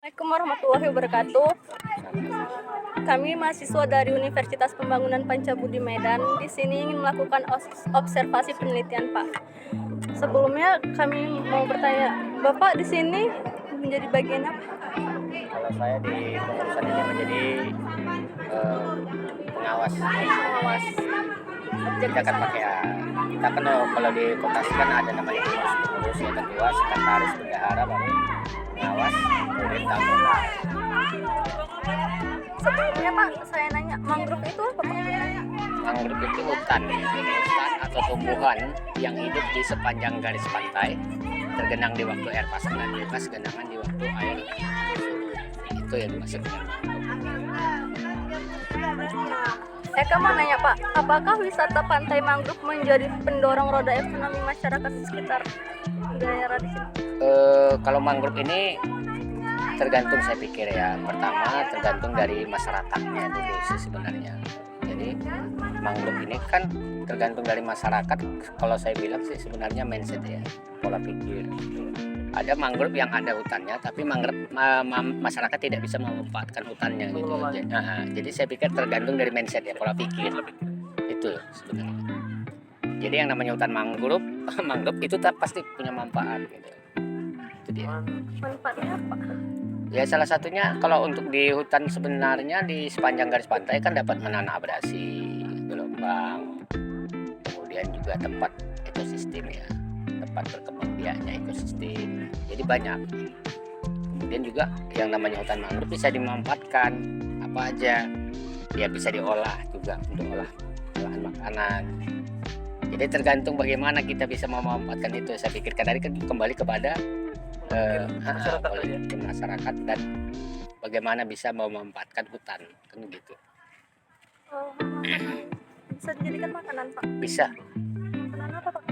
Assalamualaikum warahmatullahi wabarakatuh. Kami mahasiswa dari Universitas Pembangunan Pancabudi Medan di sini ingin melakukan observasi penelitian, Pak. Sebelumnya kami mau bertanya, Bapak di sini menjadi bagian apa? Kalau saya di pengurusan ini menjadi pengawas. Pengawas objek Kita kan wisata. pakai kita kan kalau di kooperasi kan ada namanya pengurus, ya ketua, sekretaris, bendahara, baru pengawas, kemudian anggota. Sebelumnya, Pak, saya nanya, mangrove itu apa, Pak? Mangrove itu hutan atau tumbuhan yang hidup di sepanjang garis pantai, tergenang di waktu air pasang dan bebas genangan di waktu air surut. Itu yang dimaksud dengan Saya mau nanya, Pak, apakah wisata pantai mangrove menjadi pendorong roda ekonomi masyarakat di sekitar daerah di sini? kalau mangrove ini tergantung, saya pikir ya. Pertama tergantung dari masyarakatnya dulu sih sebenarnya. Jadi mangrove ini kan tergantung dari masyarakat. Kalau saya bilang sih sebenarnya mindset ya, pola pikir. Ada mangrove yang ada hutannya, tapi mangrove masyarakat tidak bisa memanfaatkan hutannya gitu. Jadi saya pikir tergantung dari mindset ya, pola pikir itu sebenarnya. Jadi yang namanya hutan mangrove, mangrove itu pasti punya manfaat gitu. Itu dia. Manfaatnya apa? Ya salah satunya kalau untuk di hutan sebenarnya di sepanjang garis pantai kan dapat menahan abrasi, gelombang, kemudian juga tempat ekosistem ya, tempat berkembang biaknya ekosistem. Jadi banyak. Kemudian juga yang namanya hutan mangrove bisa dimanfaatkan apa aja. Ya bisa diolah juga untuk olahan makanan. Jadi tergantung bagaimana kita bisa memanfaatkan itu. Saya pikirkan tadi kan kembali kepada masyarakat dan bagaimana bisa memanfaatkan hutan kan gitu. Oh, bisa dijadikan makanan, Pak? Bisa. Makanan apa, Pak?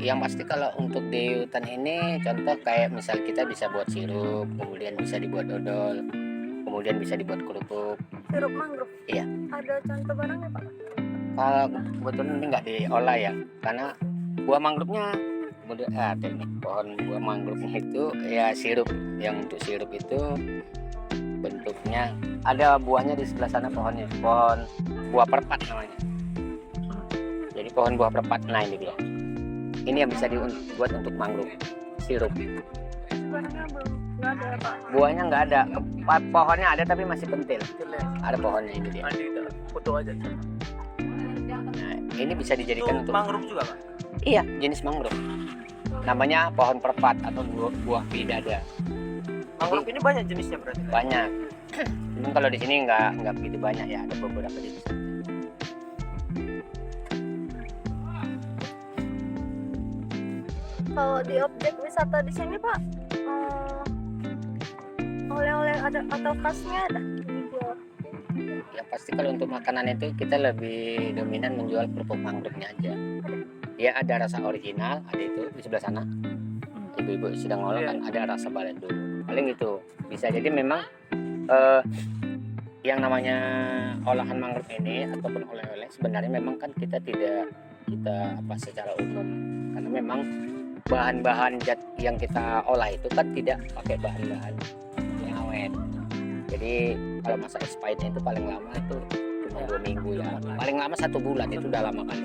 Yang pasti kalau untuk di hutan ini contoh kayak misal kita bisa buat sirup, kemudian bisa dibuat dodol, kemudian bisa dibuat kerupuk. Sirup mangrove? Iya. Ada contoh barangnya, Pak? Kalau kebetulan ini nggak diolah ya, karena buah mangrove-nya kemudian teknik pohon buah mangrove-nya itu ya sirup. Yang untuk sirup itu bentuknya ada buahnya di sebelah sana, pohonnya pohon buah perpat namanya. Jadi pohon buah perpat, nah ini dia. Ini yang bisa dibuat untuk mangrove sirup. Barangnya belum, nggak ada, Pak. Buahnya nggak ada, pohonnya ada tapi masih pentil. Ada pohonnya ini dia. Foto aja. Nah, ini bisa dijadikan untuk mangrove juga, Pak? Iya, jenis mangrove. Namanya pohon perpat atau buah pidada. Mangrove ini banyak jenisnya berarti? Banyak. Cuman kalau di sini nggak begitu banyak ya, ada beberapa jenis. Kalau di objek wisata di sini, Pak, oleh-oleh ada atau khasnya ada dijual? Ya pasti kalau untuk makanan itu kita lebih dominan menjual kerupuk mangrove-nya aja. Ya ada rasa original, ada itu di sebelah sana. Ibu-ibu sedang ngolah kan ada rasa balado. Paling itu bisa jadi memang yang namanya olahan mangrove ini ataupun oleh-oleh sebenarnya memang kan kita secara umum, karena memang bahan-bahan yang kita olah itu kan tidak pakai bahan-bahan yang awet. Jadi kalau masa expirednya itu paling lama itu cuma 2 minggu ya, paling lama 1 bulan itu udah lama kali.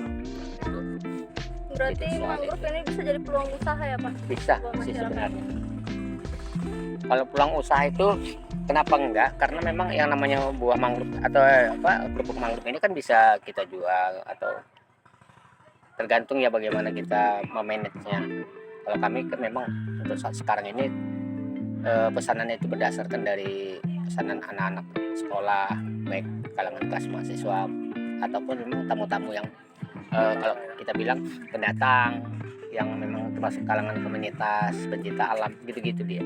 Berarti Itu soalnya. mangrove ini bisa jadi peluang usaha ya, Pak? Bisa Buat sih masyarakat. sebenarnya. Kalau peluang usaha itu kenapa enggak? Karena memang yang namanya buah mangrove atau kerupuk mangrove ini kan bisa kita jual atau tergantung ya bagaimana kita memanagenya. Kalau kami kan memang untuk saat sekarang ini pesanannya itu berdasarkan dari pesanan anak-anak sekolah, baik kalangan kelas mahasiswa ataupun memang tamu-tamu yang kalau kita bilang pendatang yang memang termasuk kalangan komunitas pencinta alam gitu-gitu dia.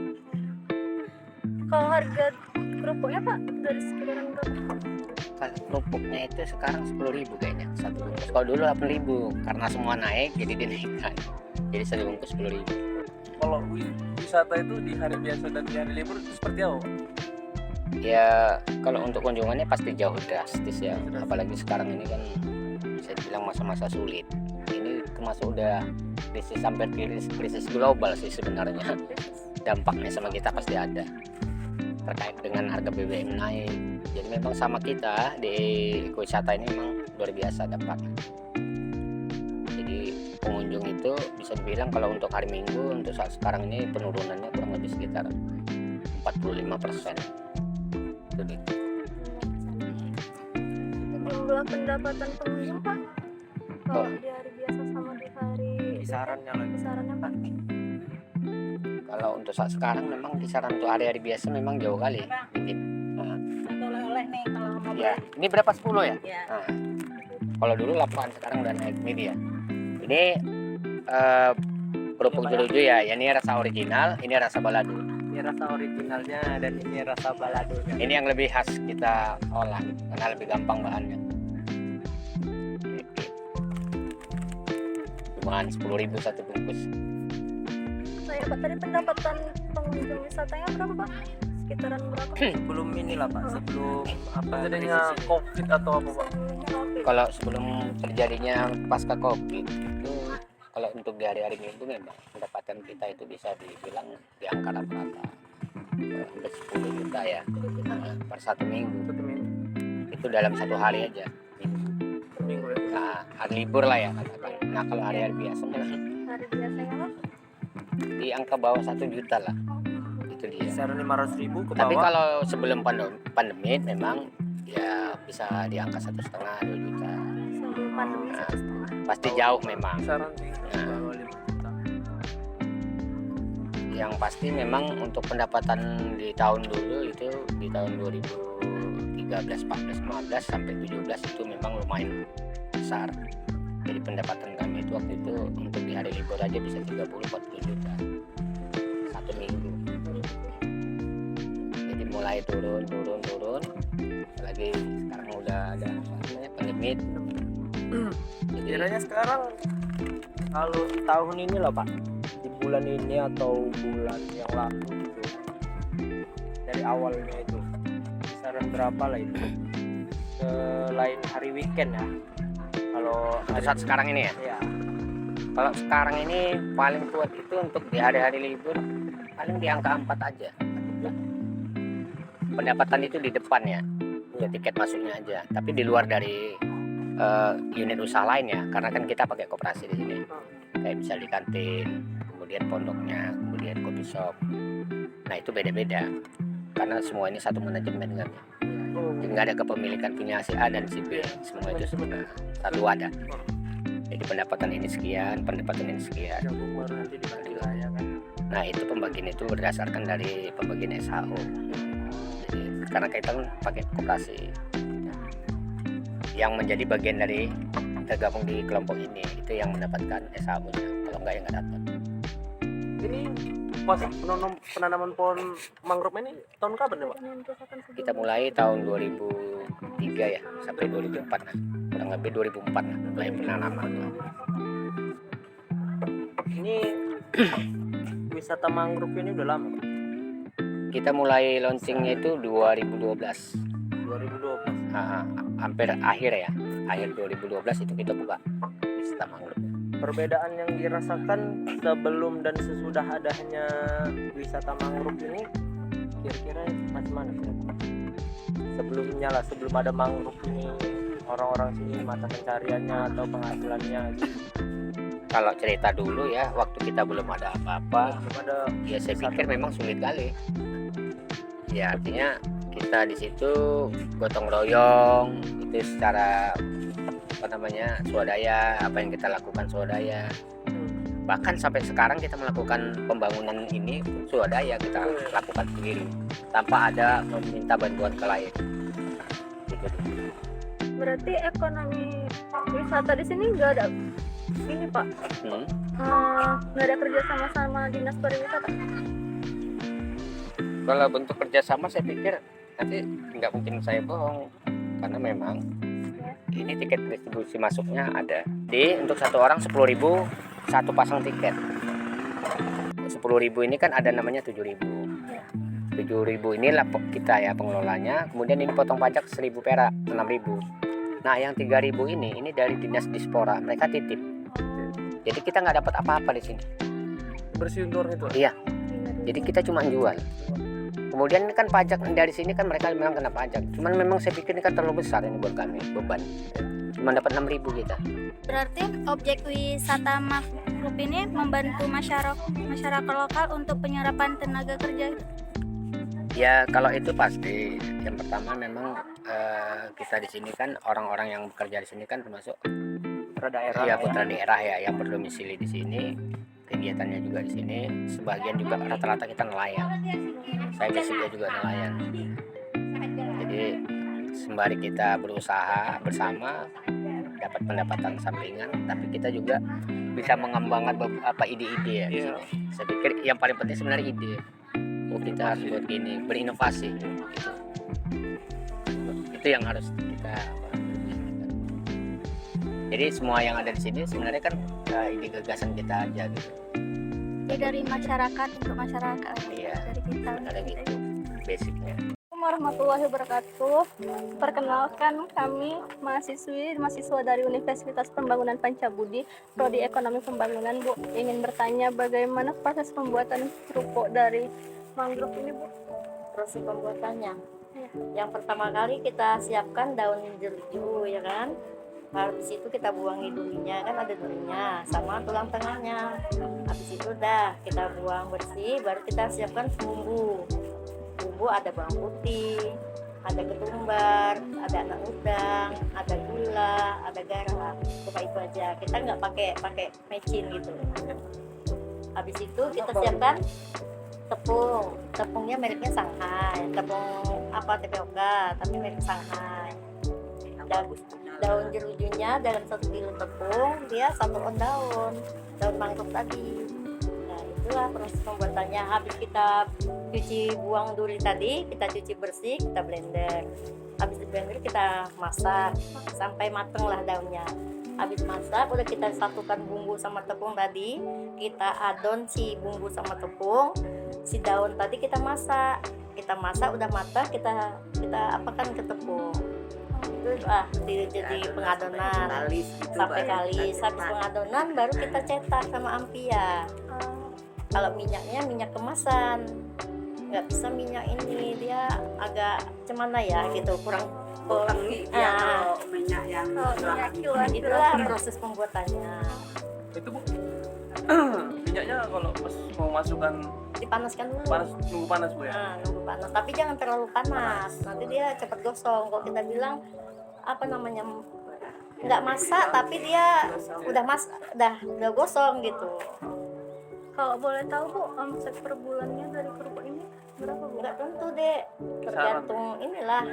Kalau harga kerupuknya, Pak, dari sekitaran berapa? Kalau kerupuknya itu sekarang 10.000 kayaknya satu bungkus. Kalau dulu 8.000 karena semua naik jadi dinaikkan. Jadi satu bungkus 10.000. Kalau wisata itu di hari biasa dan di hari libur itu seperti apa? Ya kalau untuk kunjungannya pasti jauh drastis ya. Apalagi sekarang ini kan bisa dibilang masa-masa sulit. Ini termasuk udah krisis, sampai krisis global sih sebenarnya. Dampaknya sama kita pasti ada. terkait dengan harga BBM naik. Jadi memang sama kita di ekowisata ini memang luar biasa dampaknya. Jadi pengunjung itu bisa dibilang kalau untuk hari Minggu untuk saat sekarang ini penurunannya kurang lebih sekitar 45%. Jadi Jumlah pendapatan pengunjung Pak, kalau Oh. di hari biasa sama di hari Kisarannya lagi. kisarannya Pak. kalau untuk saat sekarang memang kisaran untuk hari-hari biasa memang jauh kali. Ini, oleh-oleh nih kalau mau ya, ini berapa 10 ya? ya. Nah, kalau dulu 8 sekarang udah naik ini dia. Ini kerupuk jeruju ya. Ini rasa original, ini rasa balado. Ini rasa originalnya dan ini rasa baladonya. Ini yang lebih khas kita olah karena lebih gampang bahannya. Cuman 10.000 satu bungkus. Saya Pak, tadi pendapatan pengunjung wisatanya berapa Pak? Sekitaran berapa? Sebelum inilah Pak, sebelum apa Adanya krisis ini. COVID atau apa Pak? Kalau sebelum terjadinya pasca Covid itu kalau untuk di hari-hari Minggu memang pendapatan kita itu bisa dibilang di angka rata-rata hampir 10 juta ya per satu minggu. Satu minggu. Itu dalam satu hari aja. Per minggu ya. Nah, hari libur lah ya katakan. Nah, kalau hari-hari biasa memang Hari biasanya Pak? di angka bawah 1 juta lah. Itu dia. Kisaran 500.000 ke Tapi bawah. kalau sebelum pandemi memang ya bisa di angka 1,5 2 juta. Sebelum pandemi Nah, 1,5. pasti jauh memang. Kisaran di Nah. bawah 5 juta. Yang pasti memang untuk pendapatan di tahun dulu itu di tahun 2013, 14, 15 sampai 17 itu memang lumayan besar. Jadi pendapatan kami itu waktu itu untuk di hari libur aja bisa 30-40 juta satu minggu. Jadi mulai turun. Lagi sekarang udah ada apa namanya pandemi. Jadi Kiranya sekarang kalau tahun ini lah Pak, di bulan ini atau bulan yang lalu gitu, dari awalnya itu kisaran berapa lah itu selain hari weekend ya? Kalau untuk saat sekarang ini ya. ya Kalau sekarang ini paling kuat itu untuk di hari-hari libur paling di angka 4 aja. Pendapatan itu di depan ya, tiket masuknya aja. Tapi di luar dari unit usaha lain ya, karena kan kita pakai koperasi di sini. Kayak bisa di kantin, kemudian pondoknya, kemudian coffee shop. Nah itu beda-beda, karena semua ini satu manajemen kan. Jadi nggak ada kepemilikan punya si A dan si B, semua itu sebenarnya satu wadah. Jadi pendapatan ini sekian, pendapatan ini sekian. yang baru nanti dibagi lah ya kan. Nah itu pembagian itu berdasarkan dari pembagian SHO. Jadi karena kita kan pakai koperasi yang menjadi bagian dari tergabung di kelompok ini, itu yang mendapatkan SHO-nya. Kalau enggak ya nggak dapat. Ini pas penanaman pohon mangrove ini tahun kapan ya Pak? Kita mulai tahun 2003 ya sampai 2004 lah. Kurang lebih 2004 lah mulai penanaman. Ini wisata mangrove ini udah lama Pak? Kita mulai launchingnya itu 2012. 2012. Hampir akhir ya, akhir 2012 itu kita buka wisata mangrove. Perbedaan yang dirasakan sebelum dan sesudah adanya wisata mangrove ini kira-kira macam mana? Sebelumnya lah, sebelum ada mangrove ini orang-orang sini mata pencariannya atau penghasilannya gitu. Kalau cerita dulu ya, waktu kita belum ada apa-apa, Belum ada ya saya pikir memang sulit kali. Ya artinya kita di situ gotong royong itu secara apa namanya swadaya, apa yang kita lakukan swadaya. Bahkan sampai sekarang kita melakukan pembangunan ini swadaya, kita lakukan sendiri tanpa ada meminta bantuan ke lain. Gitu. Berarti ekonomi wisata di sini nggak ada ini Pak, nggak ada kerja sama dinas pariwisata. Kalau bentuk kerjasama saya pikir nanti nggak mungkin saya bohong, karena memang ini tiket distribusi masuknya ada. Jadi untuk satu orang 10.000 satu pasang tiket. 10.000 ini kan ada namanya 7.000. 7.000 inilah kita ya pengelolanya. Kemudian ini potong pajak 1.000 perak 6.000. Nah yang 3.000 ini dari dinas dispora, mereka titip. Jadi kita nggak dapat apa-apa di sini. Bersih untuk orang itu. Iya. Jadi kita cuma jual. Kemudian kan pajak dari sini kan mereka memang kena pajak. Cuman memang saya pikir ini kan terlalu besar ini buat kami beban. Cuma dapat 6.000 kita. Berarti objek wisata mangrove ini membantu masyarakat lokal untuk penyerapan tenaga kerja. Ya kalau itu pasti. Yang pertama memang kita di sini kan orang-orang yang bekerja di sini kan termasuk Putra daerah. ya putra daerah ya yang berdomisili di sini. Kegiatannya juga di sini. Sebagian juga rata-rata kita nelayan. Saya basicnya juga nelayan. Jadi sembari kita berusaha bersama dapat pendapatan sampingan, tapi kita juga bisa mengembangkan beberapa ide-ide ya. Di sini. Saya pikir yang paling penting sebenarnya ide. Oh kita harus buat gini, berinovasi. Gitu. Itu yang harus kita. Jadi semua yang ada di sini sebenarnya kan ide gagasan kita aja gitu. Ya dari masyarakat untuk masyarakat. Iya. Dari kita. Ada gitu basicnya. Assalamualaikum warahmatullahi wabarakatuh. Perkenalkan kami mahasiswa dari Universitas Pembangunan Pancabudi, Prodi Ekonomi Pembangunan, Bu. Ingin bertanya bagaimana proses pembuatan kerupuk dari mangrove ini, Bu? Proses pembuatannya. Iya. Yang pertama kali kita siapkan daun jeruk ya kan. Habis itu kita buangi durinya, kan ada durinya sama tulang tengahnya. Habis itu udah kita buang bersih, baru kita siapkan bumbu. Bumbu ada bawang putih, ada ketumbar, ada anak udang, ada gula, ada garam. Cuma itu aja. Kita nggak pakai mecin gitu. Habis itu kita siapkan tepung. Tepungnya mereknya Shanghai. Tepung apa tapioka, tapi merek Shanghai. Daun jerujunya dalam 1 kilo tepung dia 1 on daun mangrove tadi. Nah itulah proses pembuatannya. Habis kita cuci buang duri tadi, kita cuci bersih, kita blender. Habis di blender kita masak sampai mateng lah daunnya. Habis masak udah kita satukan bumbu sama tepung tadi, kita adon si bumbu sama tepung, si daun tadi kita masak udah matang, kita apakan ke tepung. Itu jadi pengadonan sampai kalis. Habis pengadonan baru kita cetak sama ampia. Kalau minyaknya minyak kemasan, nggak bisa minyak ini, dia agak cemana ya gitu, kurang minyak yang itulah proses pembuatannya. Itu Bu, minyaknya kalau pas mau masukkan Dipanaskan dulu. nunggu panas Bu ya. Nunggu panas, tapi jangan terlalu panas, nanti dia cepat gosong. Kalau kita bilang nggak masak tapi dia udah gosong gitu. Kalau boleh tahu, Bu, omset per bulannya dari kerupuk ini berapa, Bu? Nggak tentu deh, tergantung inilah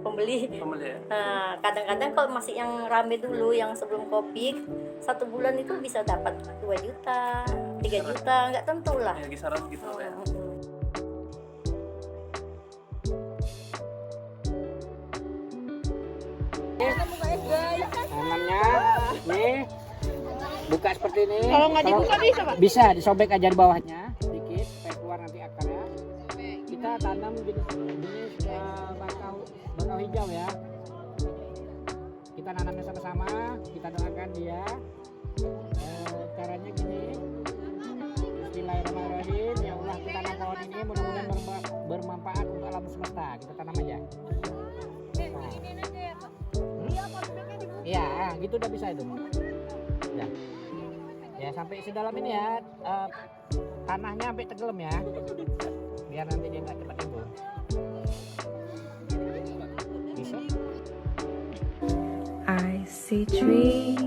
pembeli. Ya. Nah, kadang-kadang kalau masih yang rame dulu, yang sebelum Covid, 1 bulan itu bisa dapat 2 juta, 3 juta, nggak tentu lah. Ya kisaran gitu ya. tangannya nih buka seperti ini. Kalau nggak dibuka bisa, Pak? Bisa disobek aja di bawahnya sedikit supaya keluar nanti akarnya. Kita tanam jenis bakau hijau ya. Kita nanamnya sama-sama, kita doakan dia. Caranya gini. Bismillahirrahmanirrahim. Ya Allah, kita tanam pohon ini mudah-mudahan bermanfaat untuk alam semesta. Kita tanam aja. Iya, gitu udah bisa itu. Ya. Ya sampai sedalam ini ya, tanahnya sampai tenggelam ya, biar nanti dia nggak cepat timbul. Bisa. I see trees